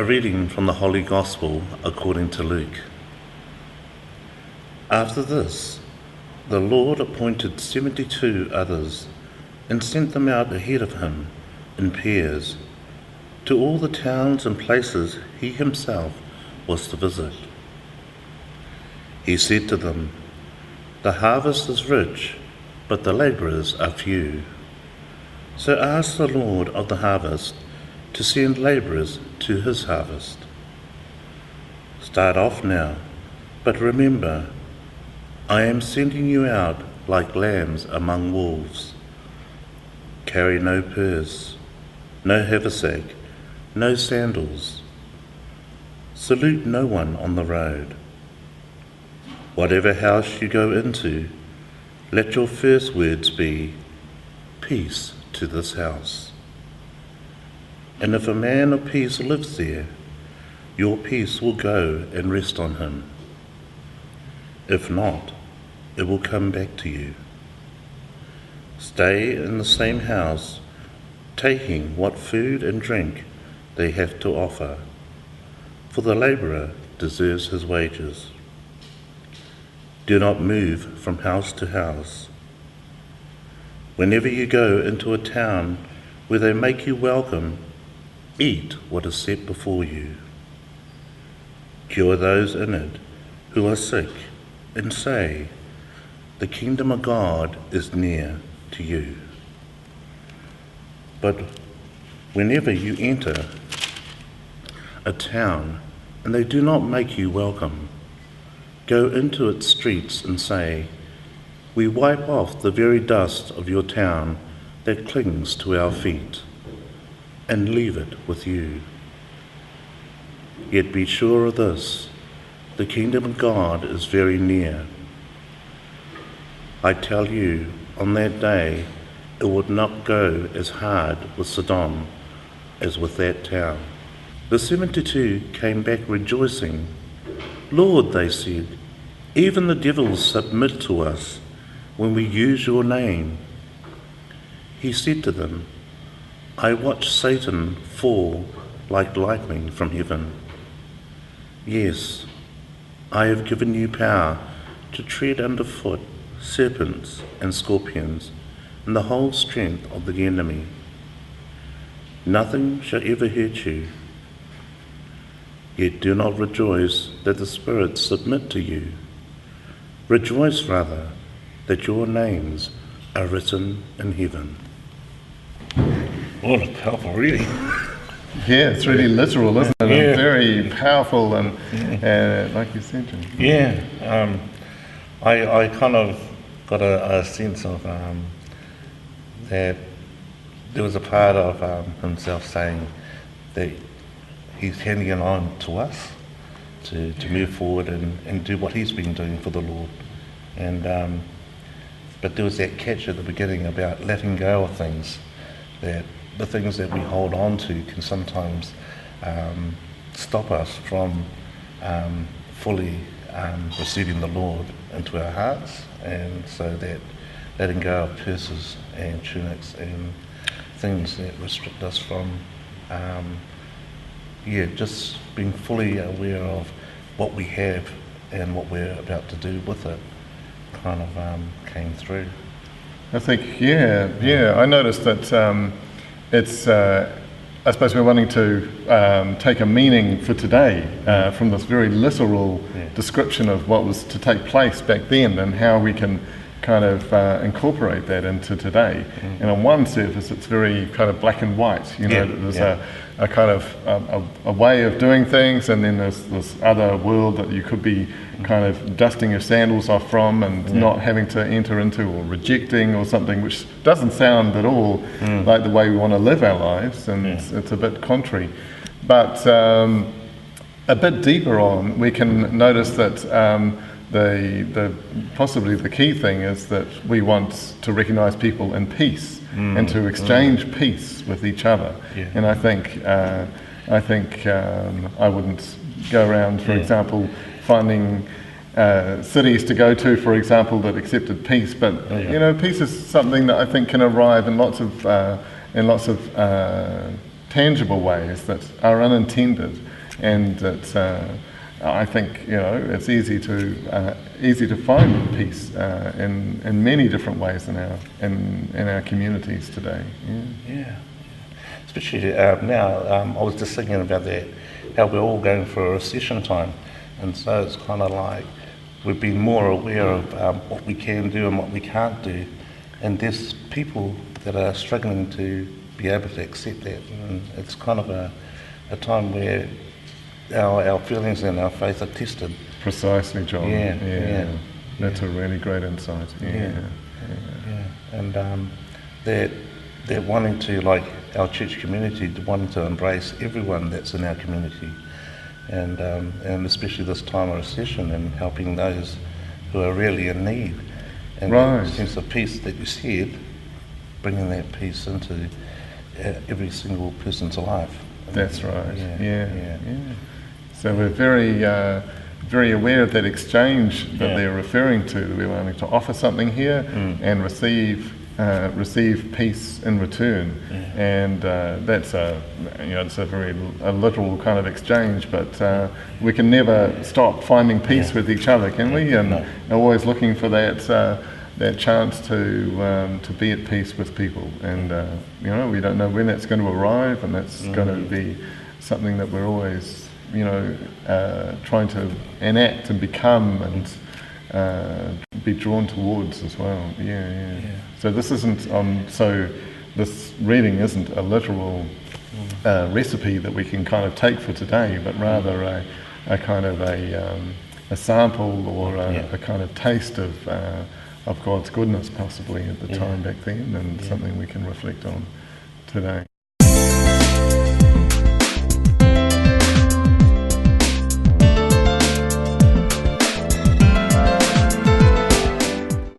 A reading from the Holy Gospel according to Luke. After this, the Lord appointed 72 others and sent them out ahead of him in pairs to all the towns and places he himself was to visit. He said to them, "The harvest is rich, but the labourers are few. So ask the Lord of the harvest to send labourers to his harvest. Start off now, but remember, I am sending you out like lambs among wolves. Carry no purse, no haversack, no sandals. Salute no one on the road. Whatever house you go into, let your first words be, 'Peace to this house.' And if a man of peace lives there, your peace will go and rest on him. If not, it will come back to you. Stay in the same house, taking what food and drink they have to offer, for the labourer deserves his wages. Do not move from house to house. Whenever you go into a town where they make you welcome, eat what is set before you. Cure those in it who are sick, and say, 'The kingdom of God is near to you.' But whenever you enter a town and they do not make you welcome, go into its streets and say, 'We wipe off the very dust of your town that clings to our feet, and leave it with you.' Yet be sure of this, the kingdom of God is very near. I tell you, on that day, it would not go as hard with Sodom as with that town." The 72 came back rejoicing. "Lord," they said, "even the devils submit to us when we use your name." He said to them, "I watched Satan fall like lightning from heaven. Yes, I have given you power to tread underfoot serpents and scorpions and the whole strength of the enemy. Nothing shall ever hurt you. Yet do not rejoice that the spirits submit to you. Rejoice rather that your names are written in heaven." What a powerful reading. Yeah, it's really literal, isn't it? Yeah. And very powerful, and like you said, Jim. Yeah, I kind of got a sense of that there was a part of himself saying that he's handing it on to us to move forward and do what he's been doing for the Lord. And but there was that catch at the beginning about letting go of things, that the things that we hold on to can sometimes stop us from fully receiving the Lord into our hearts. And so that letting go of purses and tunics and things that restrict us from just being fully aware of what we have and what we're about to do with it kind of came through. I think, I noticed that it's, I suppose we're wanting to take a meaning for today from this very literal description of what was to take place back then and how we can kind of incorporate that into today. And on one surface it's very kind of black and white, there's a kind of a way of doing things, and then there's this other world that you could be kind of dusting your sandals off from and not having to enter into, or rejecting, or something which doesn't sound at all like the way we want to live our lives, and it's a bit contrary. But a bit deeper on, we can notice that the possibly the key thing is that we want to recognise people in peace and to exchange peace with each other. And I think I wouldn't go around, for example, finding cities to go to, for example, that accepted peace. But peace is something that I think can arrive in lots of tangible ways that are unintended. and that I think it's easy to find peace in many different ways in our communities today. Yeah. Especially now, I was just thinking about that, how we're all going for a recession time, and so it's kind of like we've been more aware of what we can do and what we can't do, and there's people that are struggling to be able to accept that, and it's kind of a time where our feelings and our faith are tested. Precisely, John. Yeah. That's a really great insight. Yeah. And they're wanting to, like our church community, wanting to embrace everyone that's in our community, and especially this time of recession, and helping those who are really in need. And right. that sense of peace that you said, bringing that peace into every single person's life. That's right. Yeah. So we're very aware of that exchange that they're referring to. We're wanting to offer something here and receive peace in return, and that's it's a very literal kind of exchange. But we can never stop finding peace with each other, can we? And always looking for that chance to be at peace with people. And we don't know when that's going to arrive, and that's going to be something that we're always trying to enact and become and be drawn towards as well. So this isn't this reading isn't a literal recipe that we can kind of take for today, but rather a kind of a sample or a kind of taste of God's goodness possibly at the time back then, and something we can reflect on today.